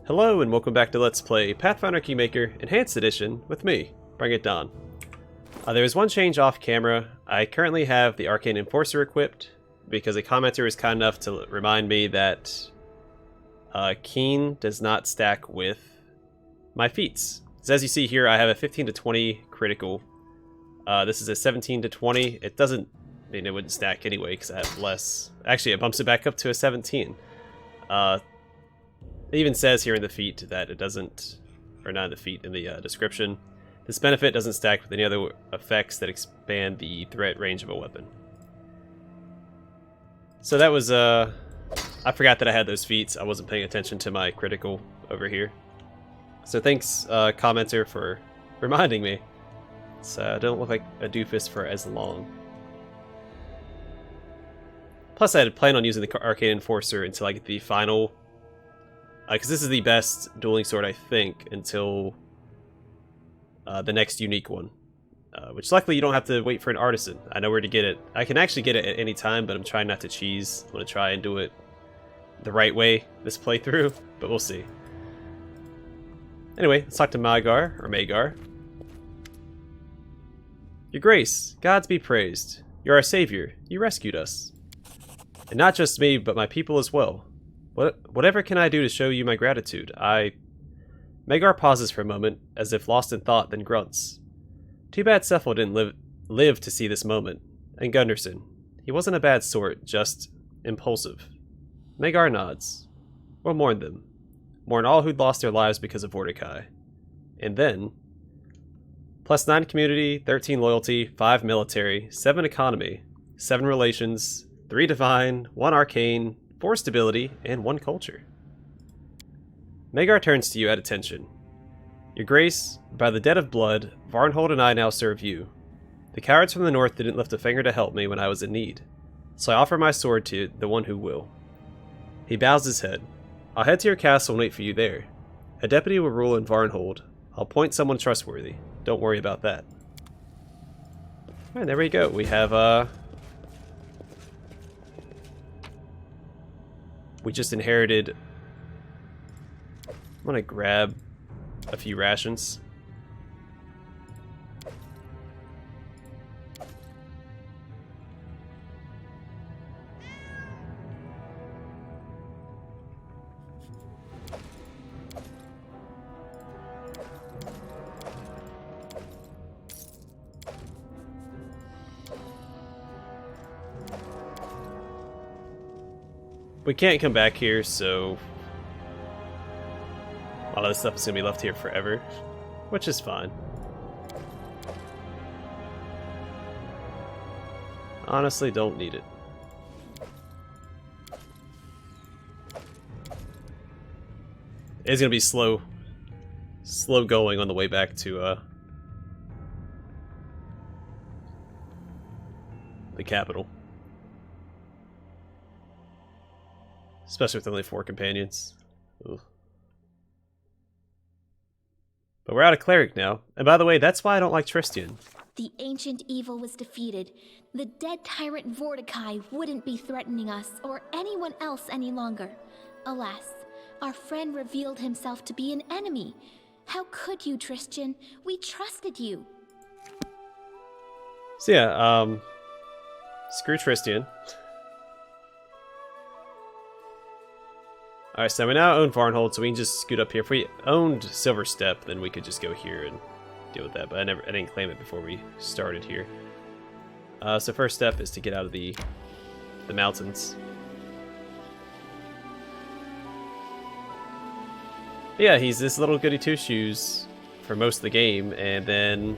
Hello and welcome back to Let's Play Pathfinder Kingmaker Enhanced Edition with me, BringItDon. There is one change off camera. I currently have the Arcane Enforcer equipped because a commenter was kind enough to remind me that Keen does not stack with my feats. So as you see here, I have a 15 to 20 critical. This is a 17 to 20. It doesn't, I mean, it wouldn't stack anyway because I have less. Actually, it bumps it back up to a 17. It even says here in the feat that it doesn't, or not in the feat, in the description, this benefit doesn't stack with any other effects that expand the threat range of a weapon. So that was, I forgot that I had those feats. I wasn't paying attention to my critical over here. So thanks, commenter, for reminding me. So I don't look like a doofus for as long. Plus I had planned on using the Arcane Enforcer until I get the final, because this is the best dueling sword, I think, until the next unique one. Which luckily you don't have to wait for an artisan. I know where to get it. I can actually get it at any time, but I'm trying not to cheese. I'm going to try and do it the right way this playthrough, but we'll see. Anyway, let's talk to Maegar, or Maegar. Your Grace, gods be praised. You're our savior. You rescued us. And not just me, but my people as well. Whatever can I do to show you my gratitude? Maegar pauses for a moment, as if lost in thought, then grunts. Too bad Cephal didn't live to see this moment. And Gunderson. He wasn't a bad sort, just impulsive. Maegar nods. We'll mourn them. Mourn all who'd lost their lives because of Vorticai. And then... +9 community, 13 loyalty, 5 military, 7 economy, 7 relations, 3 divine, 1 arcane, 4 stability, and 1 culture. Maegar turns to you at attention. Your Grace, by the debt of blood, Varnhold and I now serve you. The cowards from the north didn't lift a finger to help me when I was in need, so I offer my sword to the one who will. He bows his head. I'll head to your castle and wait for you there. A deputy will rule in Varnhold. I'll appoint someone trustworthy. Don't worry about that. Alright, there we go. We have, we just inherited... I'm gonna grab a few rations. We can't come back here, so a lot of this stuff is going to be left here forever, which is fine. Honestly, don't need it. It's going to be slow going on the way back to the capital. Especially with only 4 companions. Ooh. But we're out of cleric now. And by the way, that's why I don't like Tristian. The ancient evil was defeated. The dead tyrant Vorticai wouldn't be threatening us or anyone else any longer. Alas, our friend revealed himself to be an enemy. How could you, Tristian? We trusted you. So yeah, screw Tristian. Alright, so we now own Varnhold, so we can just scoot up here. If we owned Silver Step, then we could just go here and deal with that, but I didn't claim it before we started here. So first step is to get out of the mountains. But yeah, he's this little goody two-shoes for most of the game, and then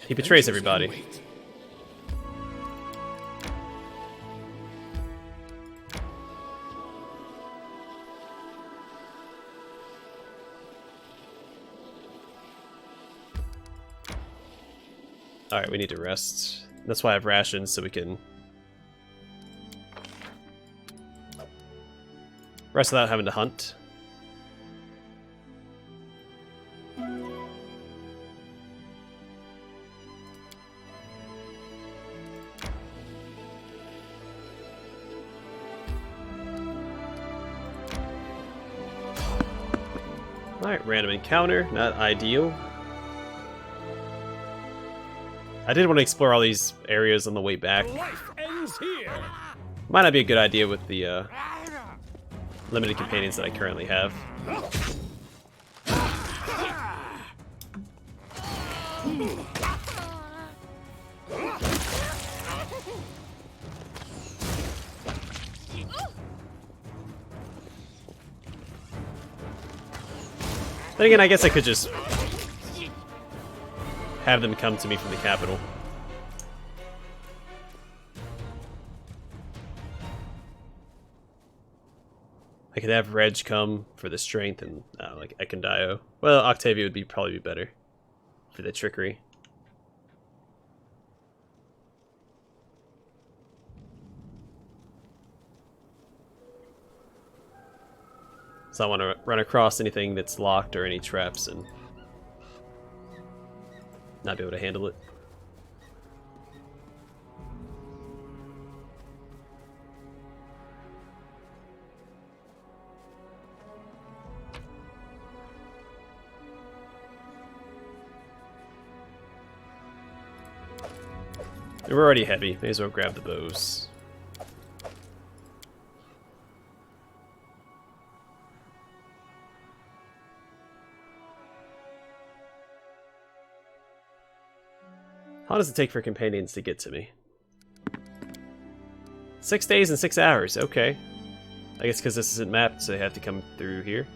he betrays everybody. Alright, we need to rest. That's why I have rations, so we can rest without having to hunt. Alright, random encounter, not ideal. I did want to explore all these areas on the way back. Life ends here. Might not be a good idea with the limited companions that I currently have. Then again, I guess I could just have them come to me from the capital. I could have Reg come for the strength and like Ekondio. Well, Octavia would probably be better for the trickery. So I want to run across anything that's locked or any traps and not be able to handle it. We're already heavy, may as well grab the bows. How does it take for companions to get to me? 6 days and 6 hours, okay. I guess because this isn't mapped, so they have to come through here.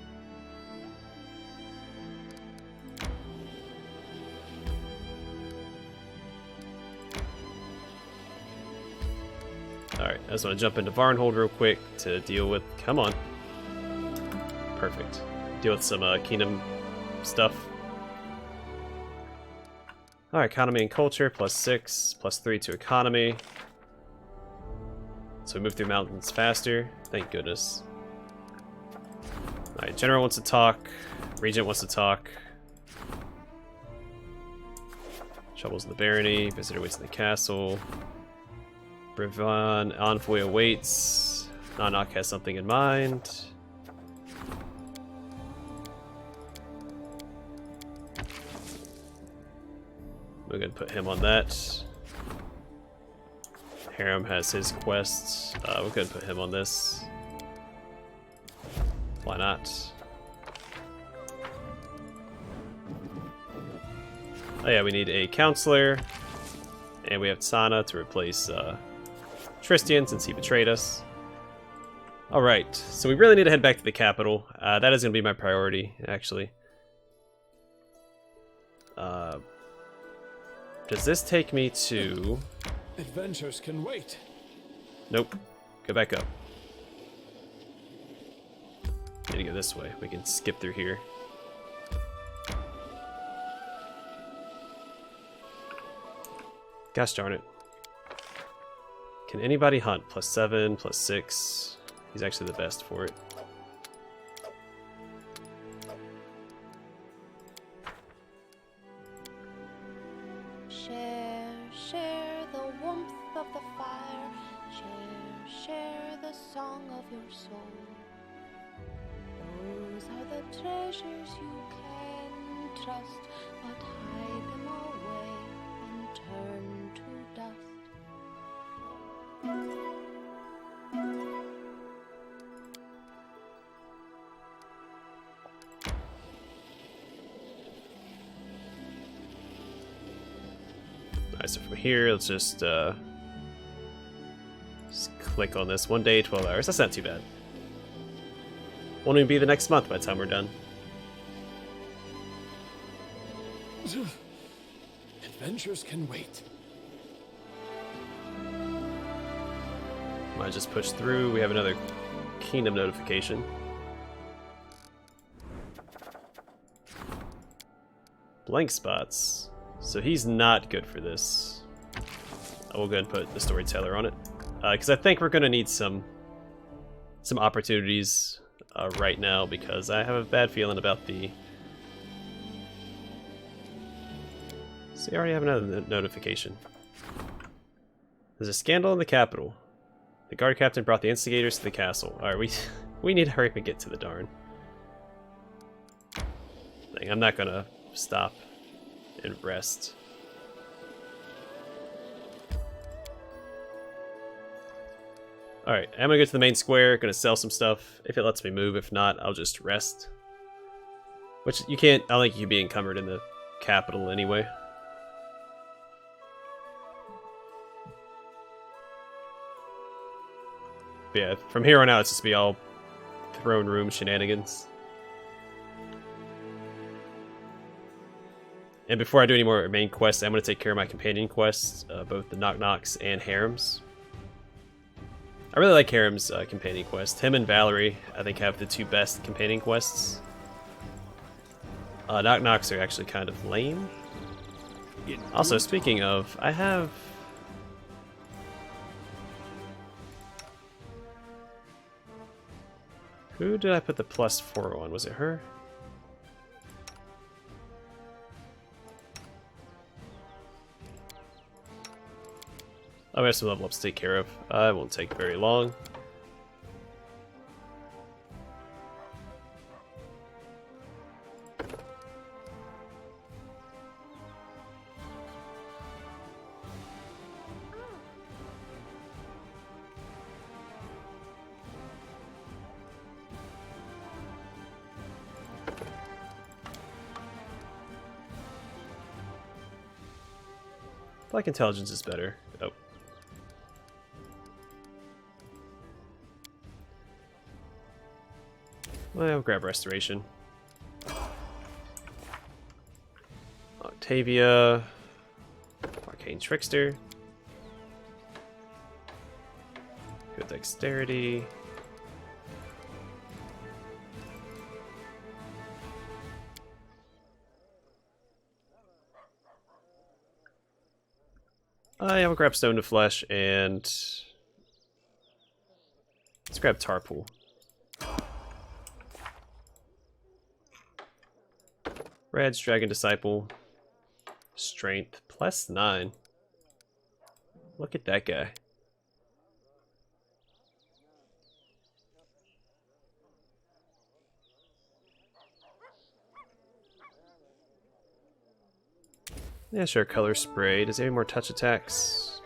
Alright, I just want to jump into Varnhold real quick to deal with... Come on. Perfect. Deal with some Kingdom stuff. Alright, economy and culture, +6, +3 to economy. So we move through mountains faster. Thank goodness. Alright, General wants to talk. Regent wants to talk. Troubles in the Barony. Visitor waits in the castle. Brevon envoy awaits. Nanak has something in mind. We're gonna put him on that. Harem has his quests. We're gonna put him on this. Why not? Oh yeah, we need a counselor, and we have Tsana to replace Tristian since he betrayed us. Alright, so we really need to head back to the capital. That is going to be my priority, actually. Does this take me to... Adventures can wait. Nope. Go back up. Need to go this way. We can skip through here. Gosh darn it. Can anybody hunt? +7, +6. He's actually the best for it. Share, share the warmth of the fire. Share, share the song of your soul. Those are the treasures you can trust, but hide them away and turn to dust. Alright, so from here, let's just click on this. 1 day, 12 hours. That's not too bad. Won't even be the next month by the time we're done. Adventures can wait. Might just push through. We have another Kingdom notification. Blank spots. So he's not good for this. I will go ahead and put the storyteller on it. Because I think we're going to need some opportunities right now, because I have a bad feeling about the... See, I already have another notification. There's a scandal in the capital. The guard captain brought the instigators to the castle. Alright, we need to hurry up and get to the Darn. thing. I'm not gonna stop and rest. Alright, I'm gonna go to the main square, gonna sell some stuff. If it lets me move, if not, I'll just rest. Which you can't, I don't think you can be encumbered in the capital anyway. But yeah, from here on out, it's just be all throne room shenanigans. And before I do any more main quests, I'm going to take care of my companion quests, both the Knock Knocks and Harems. I really like Harem's companion quest. Him and Valerie, I think, have the two best companion quests. Knock Knocks are actually kind of lame. Also, speaking of, I have... Who did I put the +4 on? Was it her? I have some level ups to take care of. It won't take very long. Black intelligence is better. Oh. Well, I'll grab restoration. Octavia. Arcane Trickster. Good dexterity. Yeah, we'll grab Stone to Flesh and let's grab Tarpool. Red's Dragon Disciple. Strength +9. Look at that guy. Yeah, sure, Color Spray. Does he have any more touch attacks?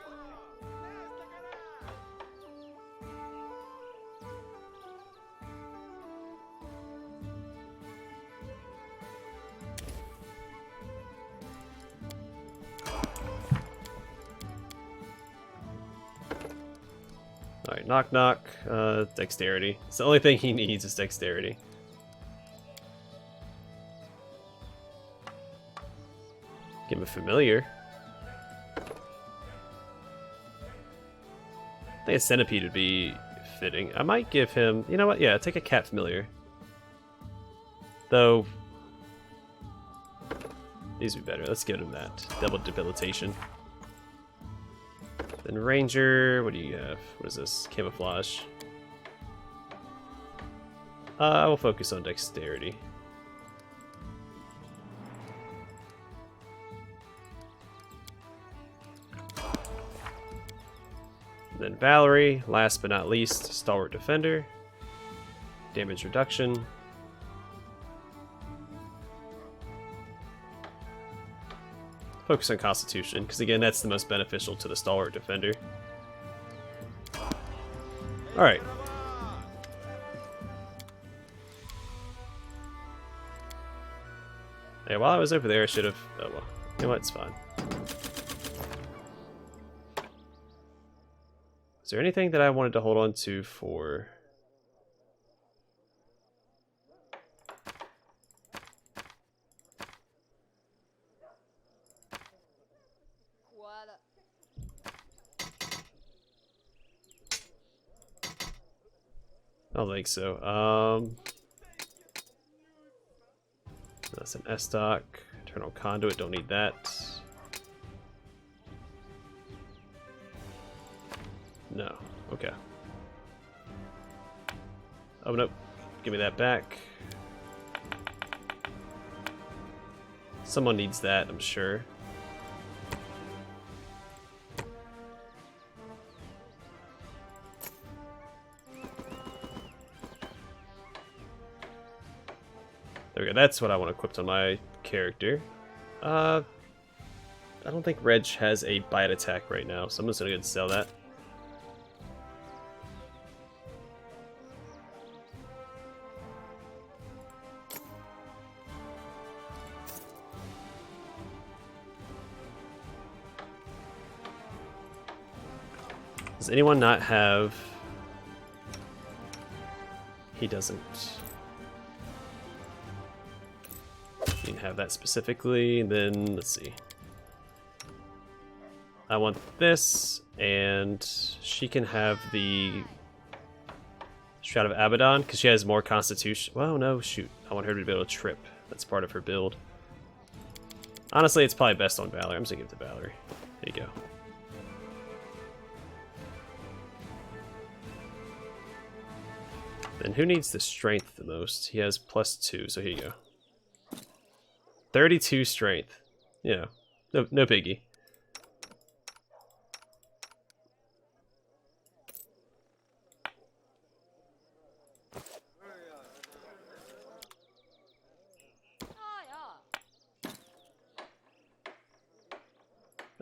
Alright, Knock Knock. Dexterity. It's the only thing he needs is Dexterity. Give him a Familiar. I think a Centipede would be fitting. I might give him... You know what? Yeah, take a Cat Familiar. Though... These would be better. Let's give him that. Double Debilitation. Then Ranger... What do you have? What is this? Camouflage. I will focus on Dexterity. Then Valerie, last but not least, Stalwart Defender. Damage reduction. Focus on Constitution, because again, that's the most beneficial to the Stalwart Defender. Alright. Yeah, while I was over there, I should have... Oh well. You know what? It's fine. Is there anything that I wanted to hold on to for... I don't think so. That's an S-Stock. Eternal Conduit, don't need that. No. Okay. Oh, nope. Give me that back. Someone needs that, I'm sure. There we go. That's what I want equipped on my character. I don't think Reg has a bite attack right now, so I'm just gonna go ahead and sell that. Does anyone not have... He doesn't. You can have that specifically, and then, let's see. I want this, and she can have the Shroud of Abaddon, because she has more constitution. Well, no, shoot. I want her to be able to trip. That's part of her build. Honestly, it's probably best on Valerie. I'm just going to give it to Valerie. There you go. And who needs the strength the most? He has +2, so here you go. 32 strength. Yeah, no biggie.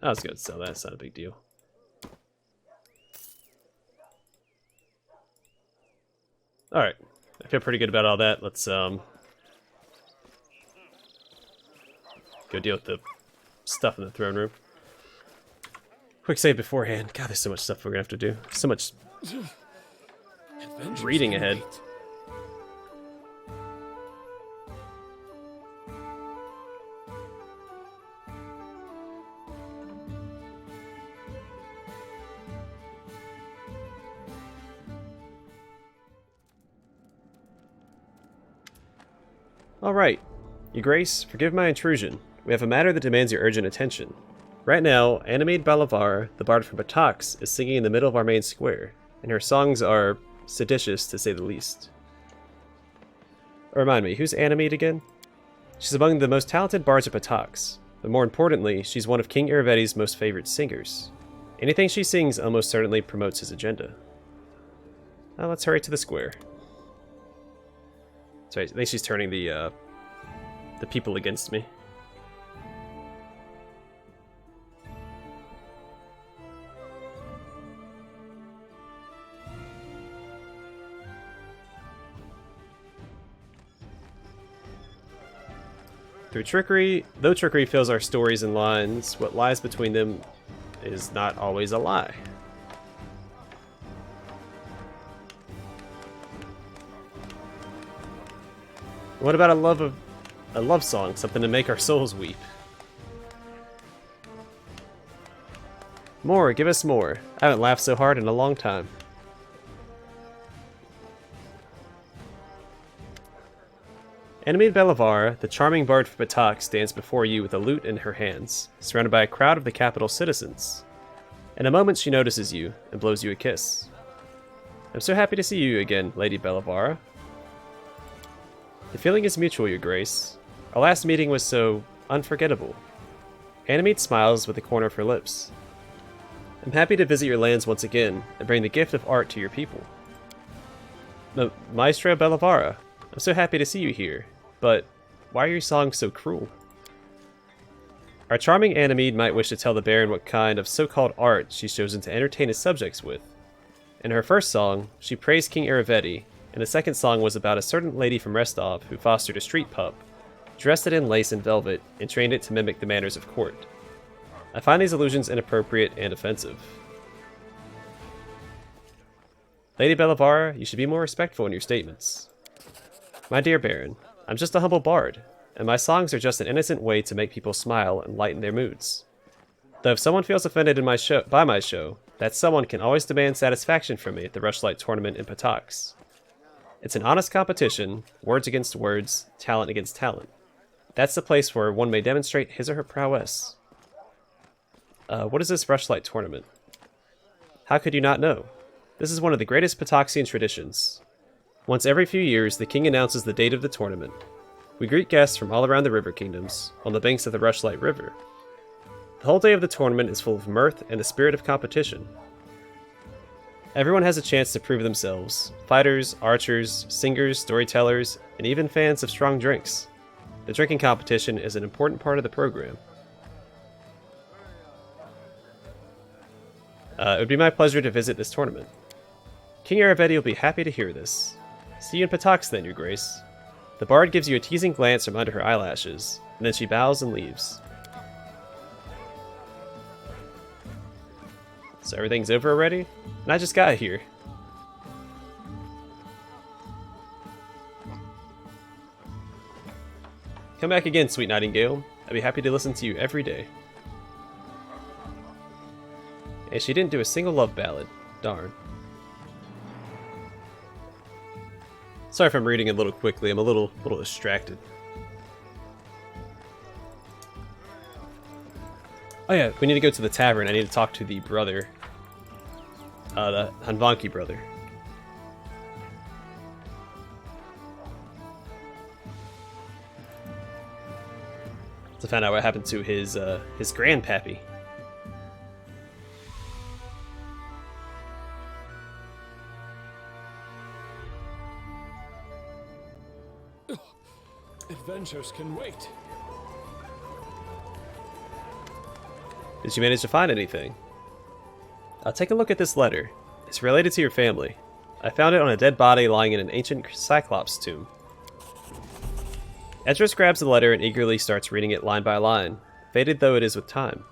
I was gonna sell that, it's not a big deal. Alright, I feel pretty good about all that. Let's go deal with the stuff in the throne room. Quick save beforehand. God, there's so much stuff we're gonna have to do. So much reading ahead. Alright. Your Grace, forgive my intrusion. We have a matter that demands your urgent attention. Right now, Animated Balavar, the bard from Batax, is singing in the middle of our main square, and her songs are seditious to say the least. Remind me, who's Animated again? She's among the most talented bards of Batax, but more importantly, she's one of King Iravetti's most favorite singers. Anything she sings almost certainly promotes his agenda. Now let's hurry to the square. Sorry, I think she's turning the people against me. Through trickery, though trickery fills our stories and lines, what lies between them is not always a lie. What about a love song, something to make our souls weep? More, give us more. I haven't laughed so hard in a long time. Animated Balavar, the charming bard for Batax, stands before you with a lute in her hands, surrounded by a crowd of the capital's citizens. In a moment she notices you, and blows you a kiss. I'm so happy to see you again, Lady Balavar. The feeling is mutual, Your Grace. Our last meeting was so unforgettable. Animate smiles with the corner of her lips. I'm happy to visit your lands once again, and bring the gift of art to your people. Maestra Belavara, I'm so happy to see you here, but why are your songs so cruel? Our charming Animede might wish to tell the Baron what kind of so-called art she's chosen to entertain his subjects with. In her first song, she praised King Iravetti, and the second song was about a certain lady from Restov who fostered a street pup, dressed it in lace and velvet, and trained it to mimic the manners of court. I find these allusions inappropriate and offensive. Lady Belavara, you should be more respectful in your statements. My dear Baron, I'm just a humble bard, and my songs are just an innocent way to make people smile and lighten their moods. Though if someone feels offended by my show, that someone can always demand satisfaction from me at the Rushlight Tournament in Batax. It's an honest competition, words against words, talent against talent. That's the place where one may demonstrate his or her prowess. What is this Rushlight Tournament? How could you not know? This is one of the greatest Bataxian traditions. Once every few years, the king announces the date of the tournament. We greet guests from all around the River Kingdoms, on the banks of the Rushlight River. The whole day of the tournament is full of mirth and the spirit of competition. Everyone has a chance to prove themselves. Fighters, archers, singers, storytellers, and even fans of strong drinks. The drinking competition is an important part of the program. It would be my pleasure to visit this tournament. King Aravetti will be happy to hear this. See you in Patox then, Your Grace. The bard gives you a teasing glance from under her eyelashes, and then she bows and leaves. So everything's over already? And I just got here. Come back again, sweet Nightingale. I'd be happy to listen to you every day. And she didn't do a single love ballad. Darn. Sorry if I'm reading a little quickly. I'm a little distracted. Oh yeah, we need to go to the tavern. I need to talk to the brother. The Hanvanki brother. To find out what happened to his grandpappy. Adventures can wait. Did you manage to find anything? Take a look at this letter. It's related to your family. I found it on a dead body lying in an ancient Cyclops tomb. Edris grabs the letter and eagerly starts reading it line by line, faded though it is with time.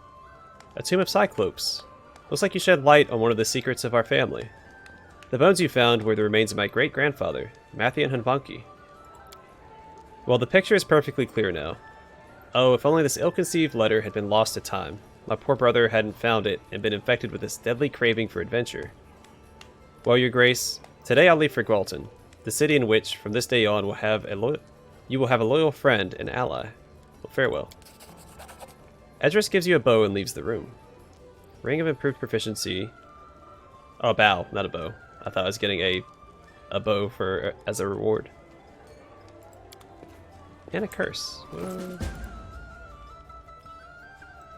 A tomb of Cyclopes. Looks like you shed light on one of the secrets of our family. The bones you found were the remains of my great-grandfather, Mathian Hanvanki. Well, the picture is perfectly clear now. Oh, if only this ill-conceived letter had been lost to time. My poor brother hadn't found it and been infected with this deadly craving for adventure. Well, Your Grace, today I'll leave for Gwalton, the city in which, from this day on, you will have a loyal friend and ally. Well, farewell. Edris gives you a bow and leaves the room. Ring of improved proficiency. Oh, a bow, not a bow. I thought I was getting a bow as a reward. And a curse.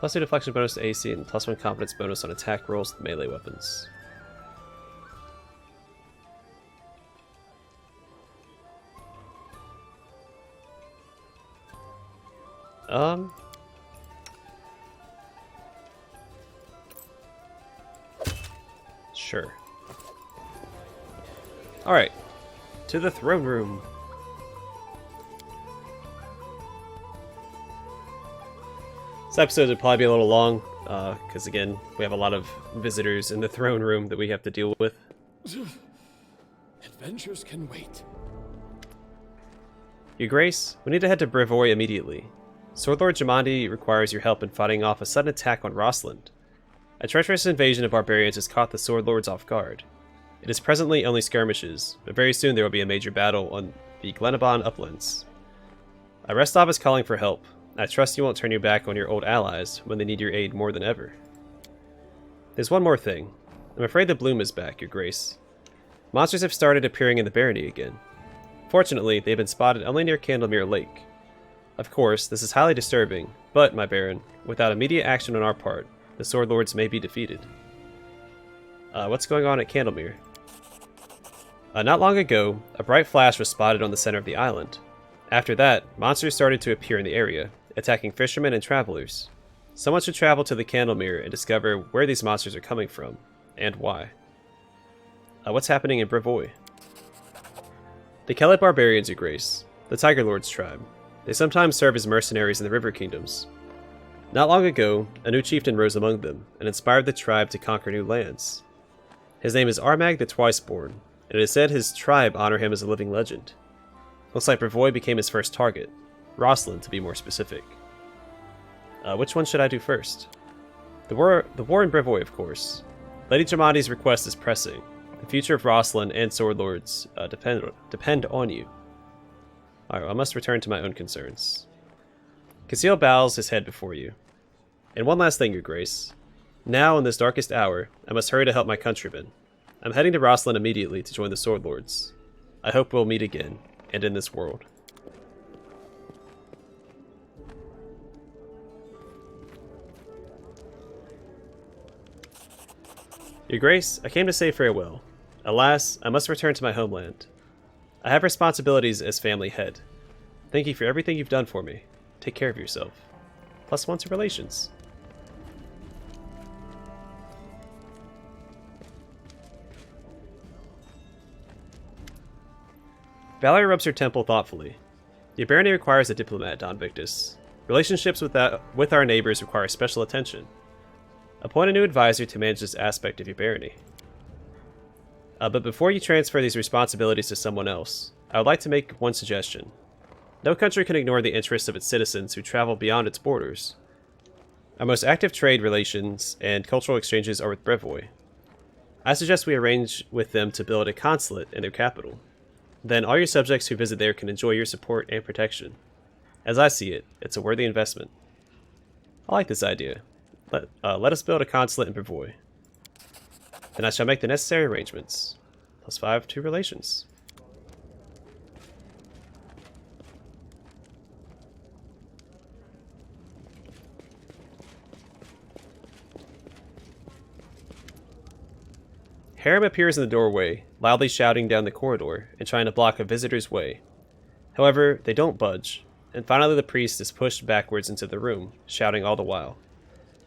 +2 deflection bonus to AC and +1 confidence bonus on attack rolls with melee weapons. Sure. Alright. To the throne room. This episode would probably be a little long, because again, we have a lot of visitors in the throne room that we have to deal with. Adventures can wait. Your Grace, we need to head to Brevoy immediately. Swordlord Jamandi requires your help in fighting off a sudden attack on Rossland. A treacherous invasion of barbarians has caught the Swordlords off guard. It is presently only skirmishes, but very soon there will be a major battle on the Glenabon uplands. Restov is calling for help. I trust you won't turn your back on your old allies when they need your aid more than ever. There's one more thing. I'm afraid the bloom is back, Your Grace. Monsters have started appearing in the Barony again. Fortunately, they've been spotted only near Candlemere Lake. Of course, this is highly disturbing, but, my Baron, without immediate action on our part, the Swordlords may be defeated. What's going on at Candlemere? Not long ago, a bright flash was spotted on the center of the island. After that, monsters started to appear in the area, attacking fishermen and travelers. Someone should travel to the Candlemere and discover where these monsters are coming from, and why. What's happening in Brevoy? The Kellet Barbarians, Your Grace, the Tiger Lord's tribe. They sometimes serve as mercenaries in the River Kingdoms. Not long ago, a new chieftain rose among them, and inspired the tribe to conquer new lands. His name is Armag the Twiceborn, and it is said his tribe honor him as a living legend. Looks like Brevoy became his first target. Rossland, to be more specific. Which one should I do first? The war in Brevoy, of course. Lady Jamandi's request is pressing. The future of Rossland and Swordlords depend on you. Alright, I must return to my own concerns. Conceal bows his head before you. And one last thing, Your Grace. Now, in this darkest hour, I must hurry to help my countrymen. I'm heading to Rossland immediately to join the Swordlords. I hope we'll meet again, and in this world. Your Grace, I came to say farewell. Alas, I must return to my homeland. I have responsibilities as family head. Thank you for everything you've done for me. Take care of yourself. +1 to relations. Valerie rubs her temple thoughtfully. The Barony requires a diplomat, Don Victus. Relationships with our neighbors require special attention. Appoint a new advisor to manage this aspect of your barony. But before you transfer these responsibilities to someone else, I would like to make one suggestion. No country can ignore the interests of its citizens who travel beyond its borders. Our most active trade relations and cultural exchanges are with Brevoy. I suggest we arrange with them to build a consulate in their capital. Then all your subjects who visit there can enjoy your support and protection. As I see it, it's a worthy investment. I like this idea. Let us build a consulate in Brevoy. Then I shall make the necessary arrangements. +5 to relations. Harem appears in the doorway, loudly shouting down the corridor and trying to block a visitor's way. However, they don't budge, and finally the priest is pushed backwards into the room, shouting all the while.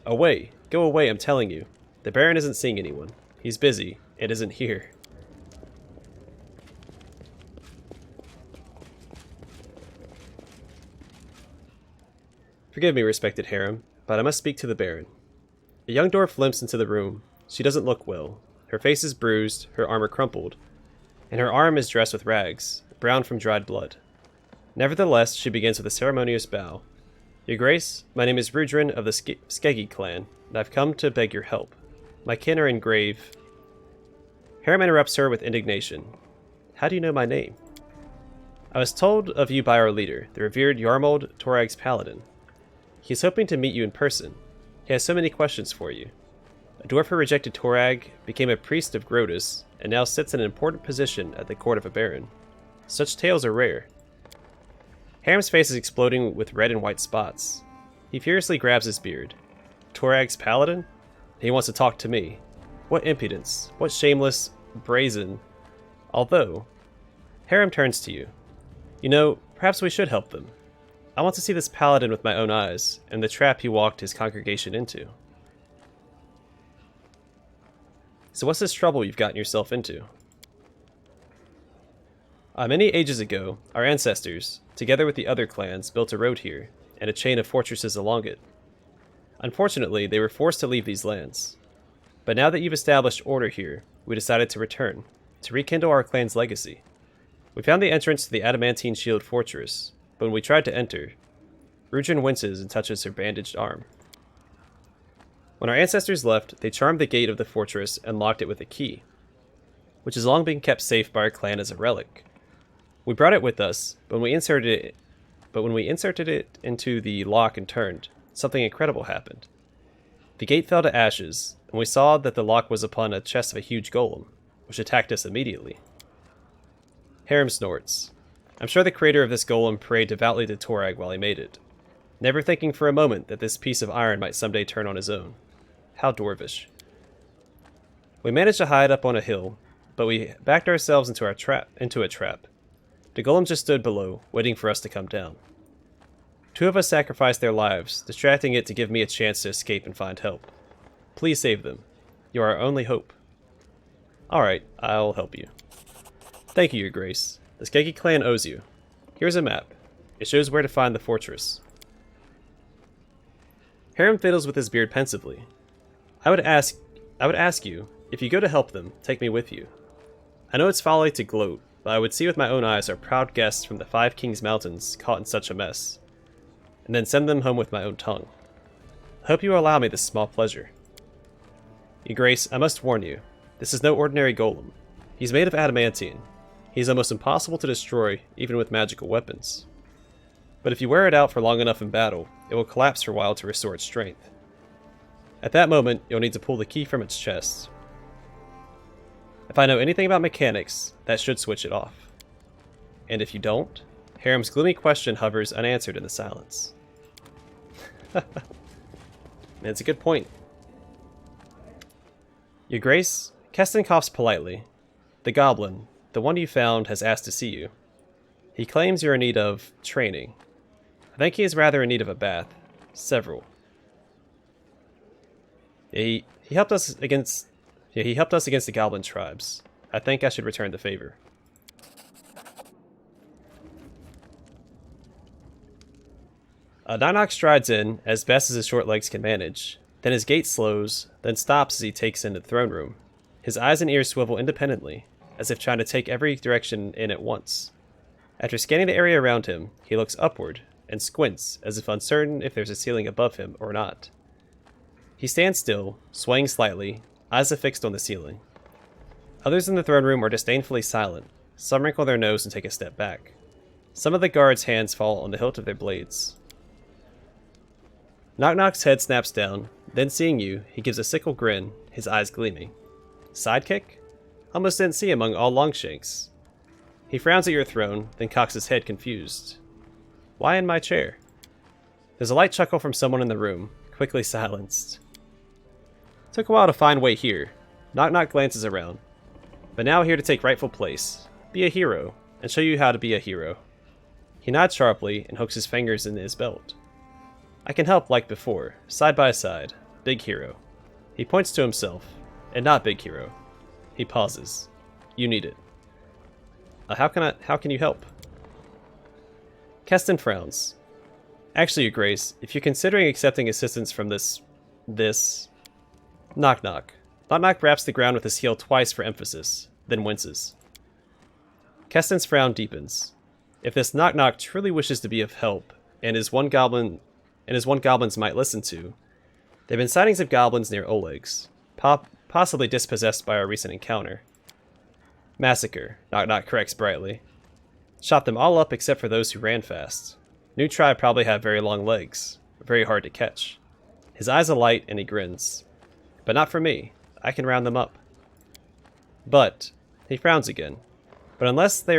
Away! Go away, I'm telling you. The Baron isn't seeing anyone. He's busy, and isn't here. Forgive me, respected harem, but I must speak to the Baron. A young dwarf limps into the room. She doesn't look well. Her face is bruised, her armor crumpled, and her arm is dressed with rags, brown from dried blood. Nevertheless, she begins with a ceremonious bow. Your Grace, my name is Rudrin of the Skeggy clan, and I've come to beg your help. My kin are in grave. Harem interrupts her with indignation. How do you know my name? I was told of you by our leader, the revered Yarmold Torag's paladin. He is hoping to meet you in person. He has so many questions for you. A dwarf who rejected Torag, became a priest of Grodus, and now sits in an important position at the court of a baron. Such tales are rare. Harem's face is exploding with red and white spots. He furiously grabs his beard. Torag's paladin? He wants to talk to me. What impudence. What shameless, brazen. Although, Harem turns to you. You know, perhaps we should help them. I want to see this paladin with my own eyes, and the trap he walked his congregation into. So what's this trouble you've gotten yourself into? Many ages ago, our ancestors, together with the other clans, built a road here, and a chain of fortresses along it. Unfortunately, they were forced to leave these lands. But now that you've established order here, we decided to return, to rekindle our clan's legacy. We found the entrance to the Adamantine Shield Fortress, but when we tried to enter, Rudrin winces and touches her bandaged arm. When our ancestors left, they charmed the gate of the fortress and locked it with a key, which has long been kept safe by our clan as a relic. We brought it with us, but when we inserted it into the lock and turned, something incredible happened. The gate fell to ashes, and we saw that the lock was upon a chest of a huge golem, which attacked us immediately. Harem snorts. I'm sure the creator of this golem prayed devoutly to Torag while he made it, never thinking for a moment that this piece of iron might someday turn on his own. How dwarvish. We managed to hide up on a hill, but we backed ourselves into a trap. The golem just stood below, waiting for us to come down. 2 of us sacrificed their lives, distracting it to give me a chance to escape and find help. Please save them. You are our only hope. Alright, I'll help you. Thank you, Your Grace. The Skeggy clan owes you. Here's a map. It shows where to find the fortress. Harem fiddles with his beard pensively. I would ask you, if you go to help them, take me with you. I know it's folly to gloat, but I would see with my own eyes our proud guests from the 5 Kings Mountains caught in such a mess, and then send them home with my own tongue. I hope you will allow me this small pleasure. Your Grace, I must warn you, this is no ordinary golem. He's made of adamantine. He is almost impossible to destroy, even with magical weapons. But if you wear it out for long enough in battle, it will collapse for a while to restore its strength. At that moment, you'll need to pull the key from its chest. If I know anything about mechanics, that should switch it off. And if you don't, Harem's gloomy question hovers unanswered in the silence. That's a good point. Your Grace, Keston coughs politely. The Goblin, the one you found, has asked to see you. He claims you're in need of training. I think he is rather in need of a bath. Several. He helped us against the Goblin tribes. I think I should return the favor. Knock strides in as best as his short legs can manage. Then his gait slows, then stops as he takes in the throne room. His eyes and ears swivel independently, as if trying to take every direction in at once. After scanning the area around him, he looks upward and squints, as if uncertain if there's a ceiling above him or not. He stands still, swaying slightly, eyes affixed on the ceiling. Others in the throne room are disdainfully silent. Some wrinkle their nose and take a step back. Some of the guards' hands fall on the hilt of their blades. Knock's head snaps down, then seeing you, he gives a sickle grin, his eyes gleaming. Sidekick? Almost didn't see among all Longshanks. He frowns at your throne, then cocks his head confused. Why in my chair? There's a light chuckle from someone in the room, quickly silenced. Took a while to find way here. Knock glances around. But now here to take rightful place. Be a hero, and show you how to be a hero. He nods sharply and hooks his fingers in his belt. I can help like before, side by side. Big hero. He points to himself, and not big hero. He pauses. You need it. How can you help? Keston frowns. Actually, Your Grace, if you're considering accepting assistance from this... Knock. Knock raps the ground with his heel twice for emphasis, then winces. Keston's frown deepens. If this Knock truly wishes to be of help, and is one goblins might listen to, there have been sightings of goblins near Oleg's, possibly dispossessed by our recent encounter. Massacre, Knock corrects brightly. Shot them all up except for those who ran fast. New tribe probably have very long legs, very hard to catch. His eyes alight and he grins. But not for me. I can round them up. But, he frowns again. But unless they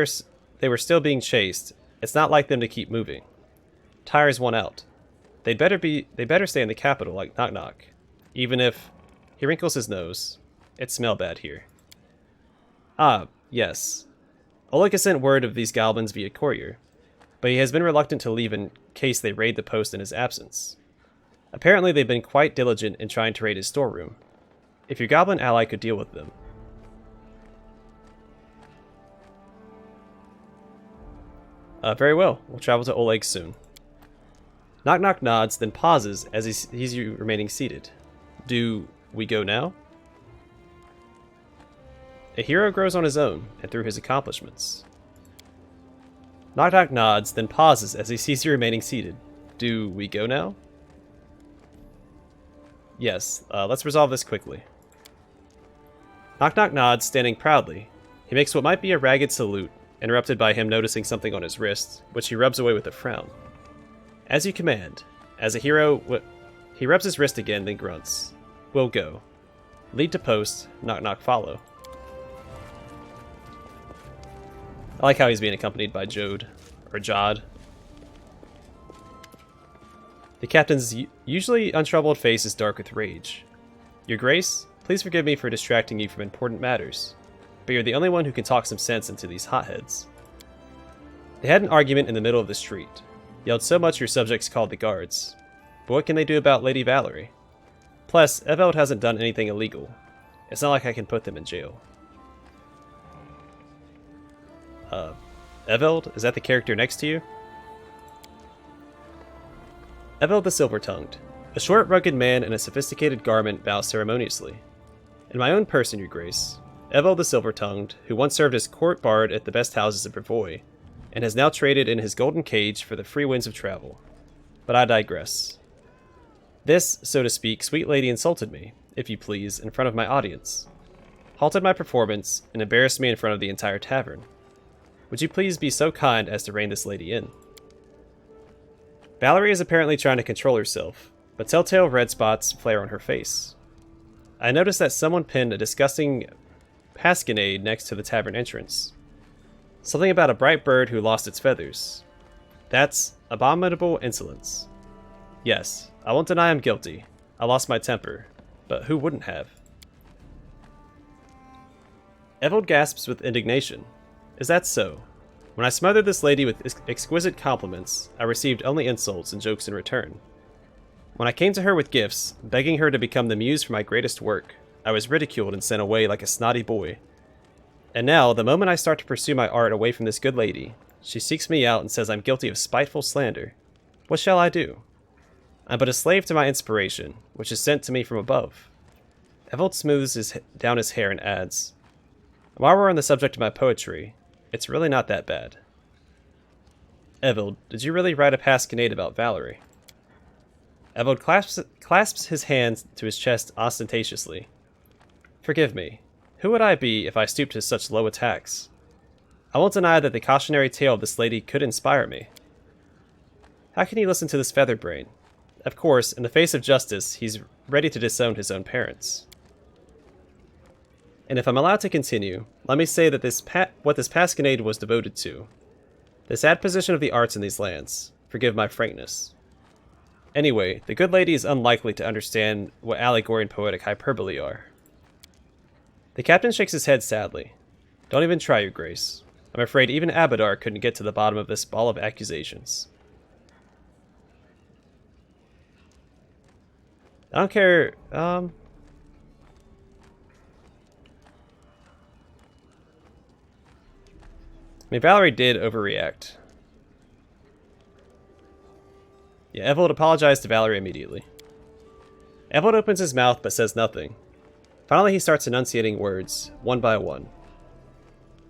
were still being chased, it's not like them to keep moving. Tires one out. They better stay in the capital like Knock. Even if... He wrinkles his nose. It smell bad here. Ah, yes. Oleg has sent word of these goblins via courier, but he has been reluctant to leave in case they raid the post in his absence. Apparently they've been quite diligent in trying to raid his storeroom. If your goblin ally could deal with them. Very well. We'll travel to Oleg soon. Knock nods, then pauses as he sees you remaining seated. Do we go now? A hero grows on his own, and through his accomplishments. Knock nods, then pauses as he sees you remaining seated. Do we go now? Yes, let's resolve this quickly. Knock nods, standing proudly. He makes what might be a ragged salute, interrupted by him noticing something on his wrist, which he rubs away with a frown. As you command. As a hero, he rubs his wrist again, then grunts. We'll go. Lead to post, Knock follow. I like how he's being accompanied by Jod, or Jod. The captain's usually untroubled face is dark with rage. Your Grace, please forgive me for distracting you from important matters, but you're the only one who can talk some sense into these hotheads. They had an argument in the middle of the street, yelled so much your subjects called the guards. But what can they do about Lady Valerie? Plus, Eveld hasn't done anything illegal. It's not like I can put them in jail. Eveld? Is that the character next to you? Eveld the Silver-Tongued. A short, rugged man in a sophisticated garment bows ceremoniously. In my own person, Your Grace, Eveld the Silver-Tongued, who once served as court bard at the best houses of Brevoy, and has now traded in his golden cage for the free winds of travel. But I digress. This, so to speak, sweet lady insulted me, if you please, in front of my audience, halted my performance, and embarrassed me in front of the entire tavern. Would you please be so kind as to rein this lady in? Valerie is apparently trying to control herself, but telltale red spots flare on her face. I noticed that someone pinned a disgusting pasquinade next to the tavern entrance. Something about a bright bird who lost its feathers. That's abominable insolence. Yes, I won't deny I'm guilty. I lost my temper, but who wouldn't have? Evold gasps with indignation. Is that so? When I smothered this lady with exquisite compliments, I received only insults and jokes in return. When I came to her with gifts, begging her to become the muse for my greatest work, I was ridiculed and sent away like a snotty boy. And now, the moment I start to pursue my art away from this good lady, she seeks me out and says I'm guilty of spiteful slander. What shall I do? I'm but a slave to my inspiration, which is sent to me from above. Evold smooths down his hair and adds, while we're on the subject of my poetry, it's really not that bad. Evold, did you really write a pasquinade about Valerie? Evold clasps his hands to his chest ostentatiously. Forgive me. Who would I be if I stooped to such low attacks? I won't deny that the cautionary tale of this lady could inspire me. How can he listen to this featherbrain? Of course, in the face of justice, he's ready to disown his own parents. And if I'm allowed to continue, let me say that what this pasquinade was devoted to. The sad position of the arts in these lands. Forgive my frankness. Anyway, the good lady is unlikely to understand what allegory and poetic hyperbole are. The captain shakes his head sadly. Don't even try, your grace. I'm afraid even Abadar couldn't get to the bottom of this ball of accusations. I don't care, I mean, Valerie did overreact. Yeah, Evold apologized to Valerie immediately. Evold opens his mouth but says nothing. Finally, he starts enunciating words, one by one.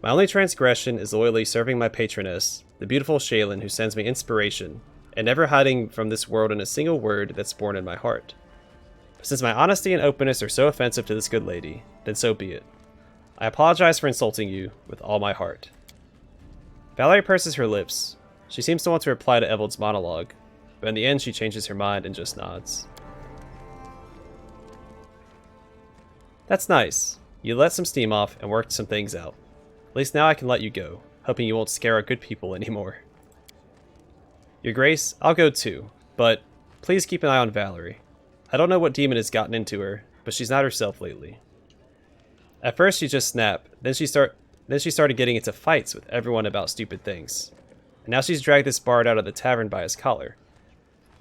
My only transgression is loyally serving my patroness, the beautiful Shaylin who sends me inspiration, and never hiding from this world in a single word that's born in my heart. But since my honesty and openness are so offensive to this good lady, then so be it. I apologize for insulting you with all my heart. Valerie purses her lips. She seems to want to reply to Evold's monologue, but in the end she changes her mind and just nods. That's nice. You let some steam off and worked some things out. At least now I can let you go, hoping you won't scare our good people anymore. Your Grace, I'll go too, but please keep an eye on Valerie. I don't know what demon has gotten into her, but she's not herself lately. At first she just snapped, then she started getting into fights with everyone about stupid things. And now she's dragged this bard out of the tavern by his collar.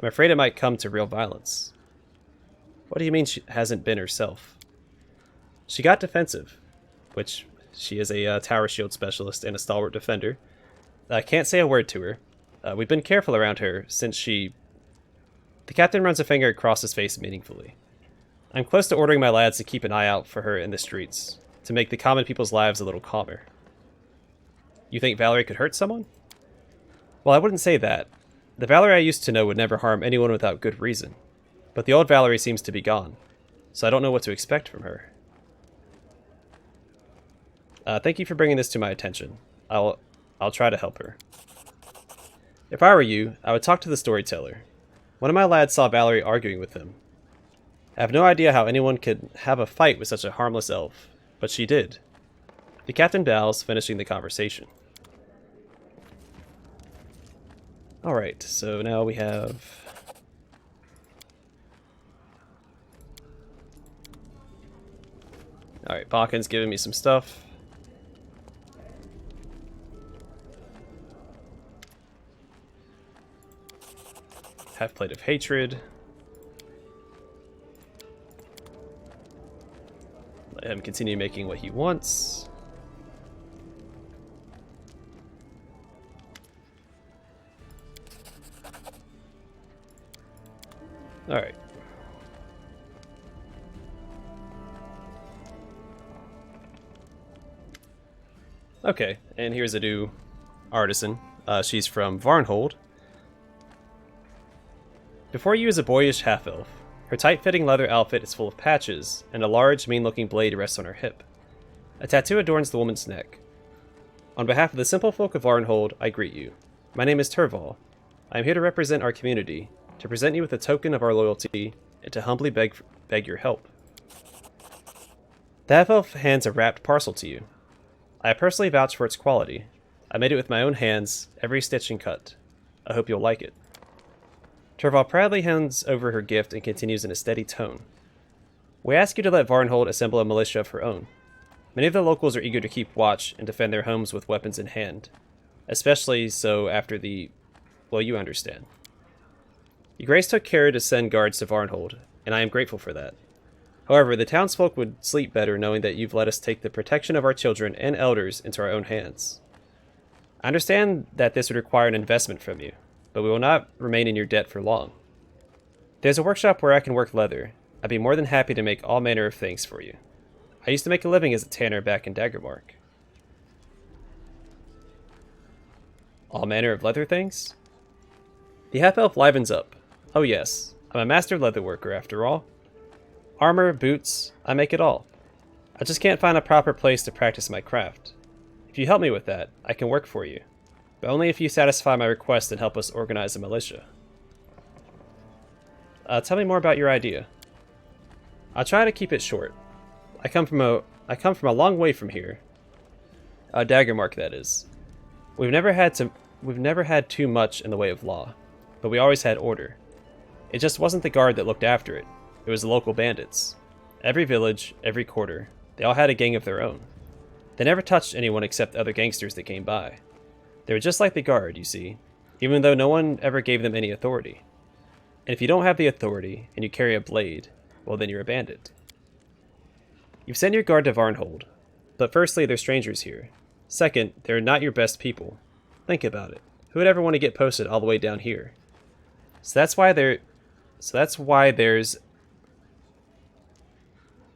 I'm afraid it might come to real violence. What do you mean she hasn't been herself? She got defensive, which she is a tower shield specialist and a stalwart defender. I can't say a word to her. We've been careful around her since she... The captain runs a finger across his face meaningfully. I'm close to ordering my lads to keep an eye out for her in the streets, to make the common people's lives a little calmer. You think Valerie could hurt someone? Well, I wouldn't say that. The Valerie I used to know would never harm anyone without good reason. But the old Valerie seems to be gone, so I don't know what to expect from her. Thank you for bringing this to my attention. I'll try to help her. If I were you, I would talk to the storyteller. One of my lads saw Valerie arguing with him. I have no idea how anyone could have a fight with such a harmless elf, but she did. The captain bows, finishing the conversation. Alright, so now we have... Alright, Bakken's giving me some stuff. Half plate of hatred. Let him continue making what he wants. Alright. Okay, and here's a new artisan. She's from Varnhold. Before you is a boyish half-elf. Her tight-fitting leather outfit is full of patches, and a large, mean-looking blade rests on her hip. A tattoo adorns the woman's neck. On behalf of the simple folk of Varnhold, I greet you. My name is Turval. I am here to represent our community, to present you with a token of our loyalty, and to humbly beg your help. The half-elf hands a wrapped parcel to you. I personally vouch for its quality. I made it with my own hands, every stitch and cut. I hope you'll like it. Turval proudly hands over her gift and continues in a steady tone. We ask you to let Varnhold assemble a militia of her own. Many of the locals are eager to keep watch and defend their homes with weapons in hand. Especially so after the... well, you understand. Your Grace took care to send guards to Varnhold, and I am grateful for that. However, the townsfolk would sleep better knowing that you've let us take the protection of our children and elders into our own hands. I understand that this would require an investment from you, but we will not remain in your debt for long. There's a workshop where I can work leather. I'd be more than happy to make all manner of things for you. I used to make a living as a tanner back in Daggermark. All manner of leather things? The half-elf livens up. Oh yes, I'm a master leatherworker after all. Armor, boots, I make it all. I just can't find a proper place to practice my craft. If you help me with that, I can work for you. But only if you satisfy my request and help us organize a militia. Tell me more about your idea. I'll try to keep it short. I come from a long way from here. Daggermark, that is. We've never had too much in the way of law, but we always had order. It just wasn't the guard that looked after it. It was the local bandits. Every village, every quarter, they all had a gang of their own. They never touched anyone except other gangsters that came by. They were just like the guard, you see, even though no one ever gave them any authority. And if you don't have the authority, and you carry a blade, well then you're a bandit. You've sent your guard to Varnhold, but firstly, they're strangers here. Second, they're not your best people. Think about it. Who would ever want to get posted all the way down here? So that's why there's...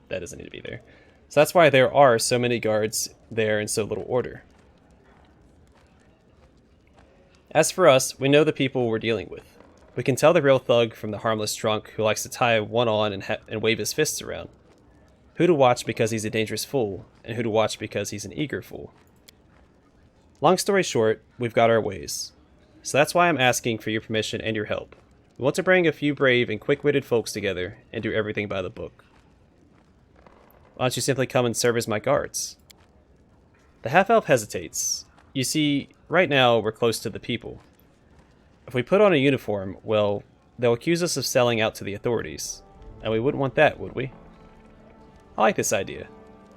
That doesn't need to be there. So that's why there are so many guards there and so little order. As for us, we know the people we're dealing with. We can tell the real thug from the harmless drunk who likes to tie one on and wave his fists around. Who to watch because he's a dangerous fool, and who to watch because he's an eager fool. Long story short, we've got our ways. So that's why I'm asking for your permission and your help. We want to bring a few brave and quick-witted folks together and do everything by the book. Why don't you simply come and serve as my guards? The half-elf hesitates. You see, right now we're close to the people. If we put on a uniform, well, they'll accuse us of selling out to the authorities. And we wouldn't want that, would we? I like this idea.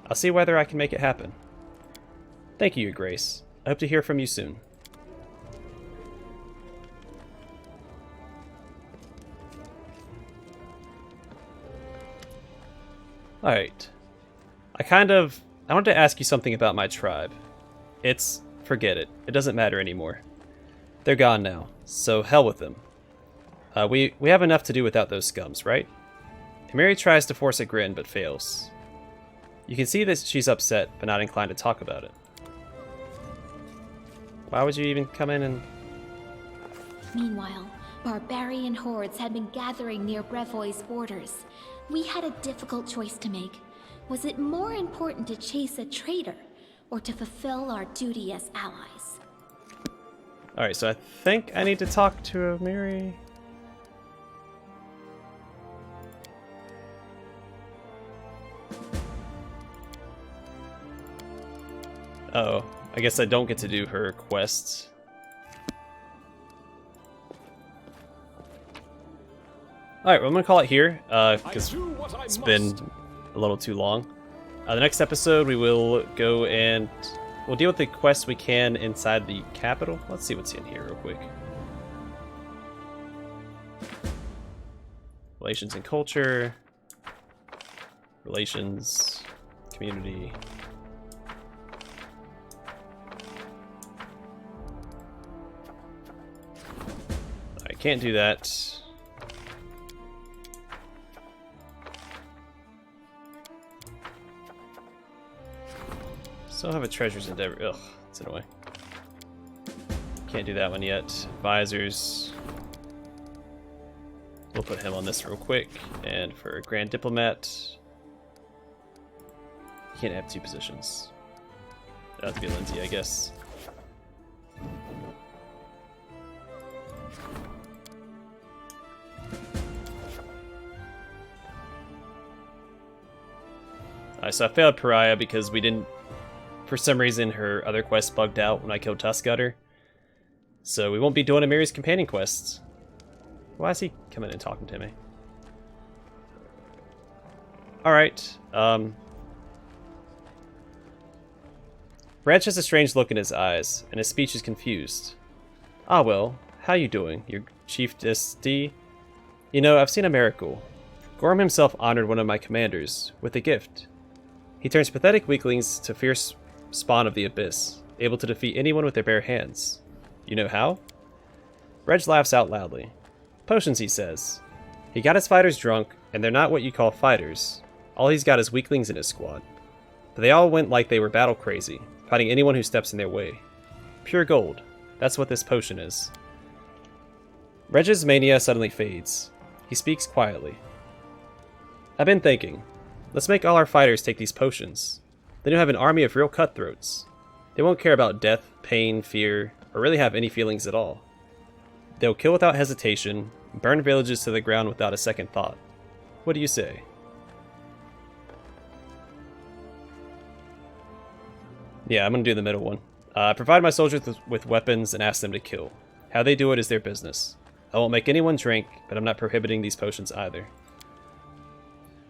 I'll see whether I can make it happen. Thank you, Your Grace. I hope to hear from you soon. Alright. I wanted to ask you something about my tribe. Forget it. It doesn't matter anymore. They're gone now, so hell with them. We have enough to do without those scums, right? Mary tries to force a grin, but fails. You can see that she's upset, but not inclined to talk about it. Why would you even come in and... Meanwhile, barbarian hordes had been gathering near Brevoy's borders. We had a difficult choice to make. Was it more important to chase a traitor, or to fulfill our duty as allies? Alright, so I think I need to talk to Mary. Oh, I guess I don't get to do her quests. Alright, well, I'm gonna call it here, because it's been a little too long. The next episode, we will go and we'll deal with the quests we can inside the capital. Let's see what's in here real quick. Relations and culture. Relations. Community. I can't do that. Still have a treasures endeavor. Ugh, it's annoying. Can't do that one yet. Advisors. We'll put him on this real quick. And for Grand Diplomat, you can't have two positions. That'll have to be Lindsay, I guess. Alright, so I failed Pariah because we didn't... For some reason, her other quest bugged out when I killed Tuskgutter. So we won't be doing Amiri's companion quests. Why is he coming and talking to me? Alright. Reg has a strange look in his eyes, and his speech is confused. Ah well, how you doing, your chiefess D? You know, I've seen a miracle. Gorm himself honored one of my commanders with a gift. He turns pathetic weaklings to fierce spawn of the abyss, able to defeat anyone with their bare hands. You know how? Reg laughs out loudly. Potions, he says. He got his fighters drunk, and they're not what you call fighters. All he's got is weaklings in his squad. But they all went like they were battle crazy, fighting anyone who steps in their way. Pure gold. That's what this potion is. Reg's mania suddenly fades. He speaks quietly. I've been thinking. Let's make all our fighters take these potions. Then you'll have an army of real cutthroats. They won't care about death, pain, fear, or really have any feelings at all. They'll kill without hesitation, burn villages to the ground without a second thought. What do you say? Yeah, I'm gonna do the middle one. Provide my soldiers with weapons and ask them to kill. How they do it is their business. I won't make anyone drink, but I'm not prohibiting these potions either.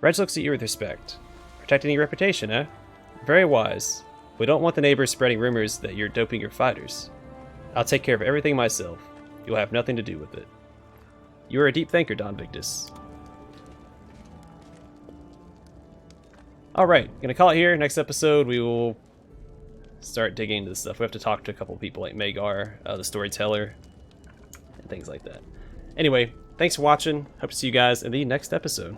Reg looks at you with respect. Protecting your reputation, eh? Very wise. We don't want the neighbors spreading rumors that you're doping your fighters. I'll take care of everything myself. You'll have nothing to do with it. You are a deep thinker, Don Vigdis. Alright, gonna call it here. Next episode, we will start digging into this stuff. We have to talk to a couple people like Maegar, the storyteller, and things like that. Anyway, thanks for watching. Hope to see you guys in the next episode.